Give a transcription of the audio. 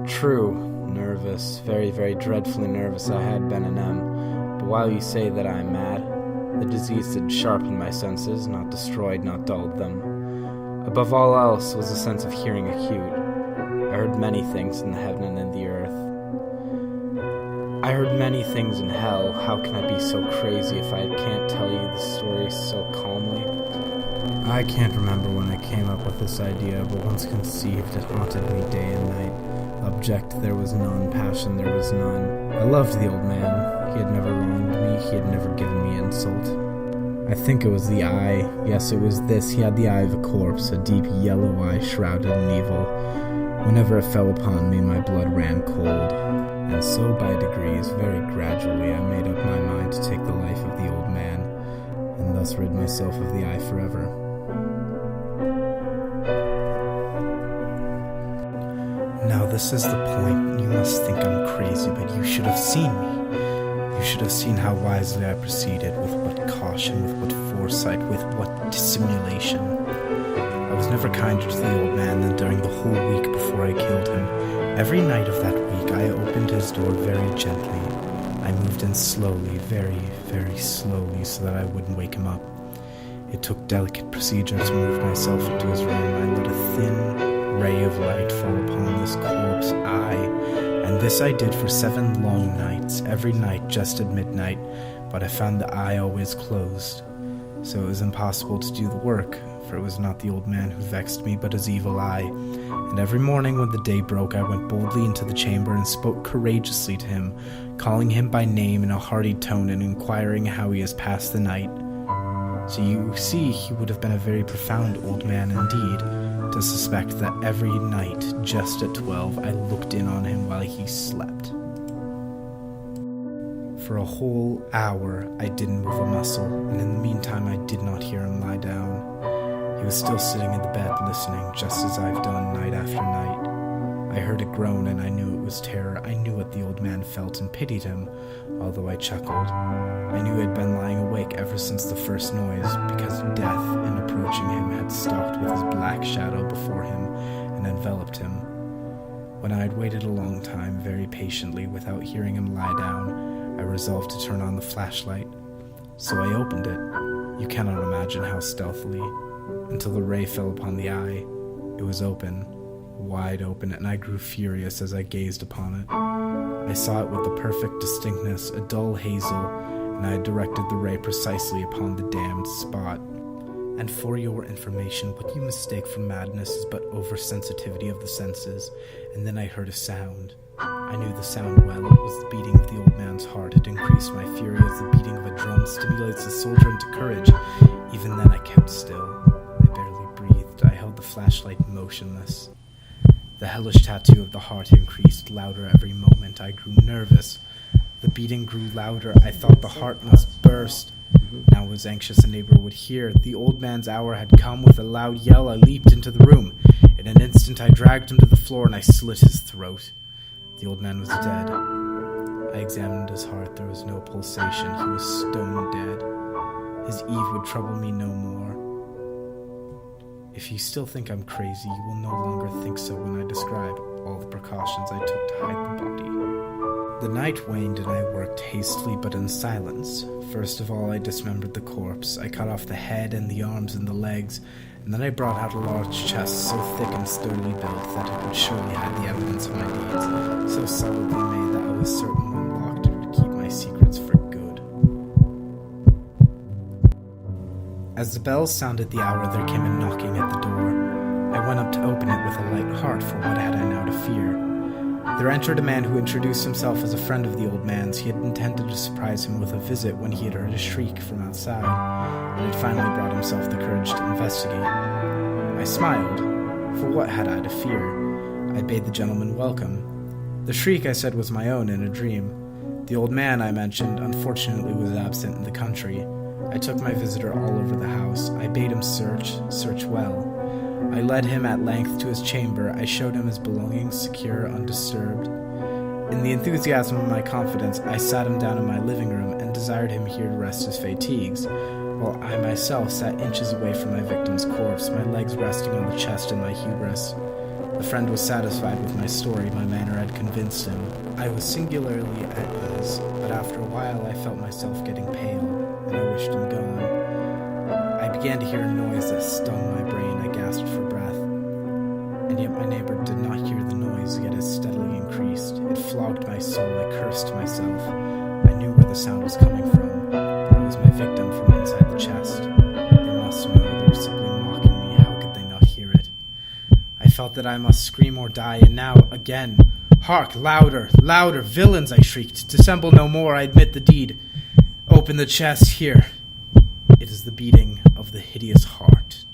True, nervous, very, very dreadfully nervous I had been and am, but while you say that I am mad, the disease had sharpened my senses, not destroyed, not dulled them. Above all else was a sense of hearing acute. I heard many things in the heaven and in the earth. I heard many things in hell. How can I be so crazy if I can't tell you the story so calmly? I can't remember when I came up with this idea, but once conceived it haunted me day and night. Object there was none, passion there was none. I loved the old man. He had never wronged me, he had never given me insult. I think it was the eye. Yes, it was this. He had the eye of a corpse, a deep yellow eye shrouded in evil. Whenever it fell upon me, my blood ran cold. And so by degrees, very gradually, I made up my mind to take the life of the old man, and thus rid myself of the eye forever. Now this is the point. You must think I'm crazy, but you should have seen me. You should have seen how wisely I proceeded, with what caution, with what foresight, with what dissimulation. I was never kinder to the old man than during the whole week before I killed him. Every night of that week I opened his door very gently. I moved in slowly, very, very slowly, so that I wouldn't wake him up. It took delicate procedure to move myself into his room. I let a thin ray of light fall upon this corpse eye, and this I did for 7 long nights, every night just at midnight, but I found the eye always closed. So it was impossible to do the work, for it was not the old man who vexed me, but his evil eye. And every morning when the day broke, I went boldly into the chamber and spoke courageously to him, calling him by name in a hearty tone and inquiring how he has passed the night. So you see, he would have been a very profound old man indeed, to suspect that every night, just at 12, I looked in on him while he slept. For a whole hour, I didn't move a muscle, and in the meantime I did not hear him lie down. He was still sitting in the bed listening, just as I've done night after night. I heard a groan, and I knew it was terror. I knew what the old man felt and pitied him, although I chuckled. I knew he had been lying awake ever since the first noise, because death, in approaching him, had stalked with his black shadow before him and enveloped him. When I had waited a long time, very patiently, without hearing him lie down, I resolved to turn on the flashlight. So I opened it. You cannot imagine how stealthily, until the ray fell upon the eye. It was open, wide open, and I grew furious as I gazed upon it. I saw it with the perfect distinctness, a dull hazel, and I had directed the ray precisely upon the damned spot. And for your information, what you mistake for madness is but oversensitivity of the senses. And then I heard a sound. I knew the sound well. It was the beating of the old man's heart. It increased my fury as the beating of a drum stimulates a soldier into courage. Even then I kept still. I barely breathed. I held the flashlight motionless. The hellish tattoo of the heart increased, louder every moment. I grew nervous. The beating grew louder. I thought the heart must burst. Now I was anxious a neighbor would hear. The old man's hour had come. With a loud yell I leaped into the room. In an instant I dragged him to the floor and I slit his throat. The old man was dead. I examined his heart. There was no pulsation. He was stone dead. His Eve would trouble me no more. If you still think I'm crazy, you will no longer think so when I describe all the precautions I took to hide the body. The night waned and I worked hastily but in silence. First of all, I dismembered the corpse. I cut off the head and the arms and the legs, and then I brought out a large chest so thick and sturdily built that it would surely hide the evidence of my deeds, so solidly made that I was certain when locked it would keep my secrets for good. As the bells sounded the hour, there came a knocking at the door. I went up to open it with a light heart, for what had I now to fear? There entered a man who introduced himself as a friend of the old man's. He had intended to surprise him with a visit when he had heard a shriek from outside, and had finally brought himself the courage to investigate. I smiled, for what had I to fear? I bade the gentleman welcome. The shriek, I said, was my own in a dream. The old man, I mentioned, unfortunately was absent in the country. I took my visitor all over the house. I bade him search well. I led him at length to his chamber. I showed him his belongings, secure, undisturbed. In the enthusiasm of my confidence, I sat him down in my living room and desired him here to rest his fatigues, while I myself sat inches away from my victim's corpse, my legs resting on the chest in my hubris. The friend was satisfied with my story. My manner had convinced him. I was singularly at ease, but after a while I felt myself getting pale, and I wished him gone. I began to hear a noise that stung my brain. I gasped for breath. And yet my neighbor did not hear the noise, yet it steadily increased. It flogged my soul. I cursed myself. I knew where the sound was coming from. It was my victim from inside the chest. They must know. They were simply mocking me. How could they not hear it? I felt that I must scream or die, and now, again. Hark! Louder! Louder! Villains! I shrieked. Dissemble no more. I admit the deed. Open the chest. Here. It is the beating of the hideous heart.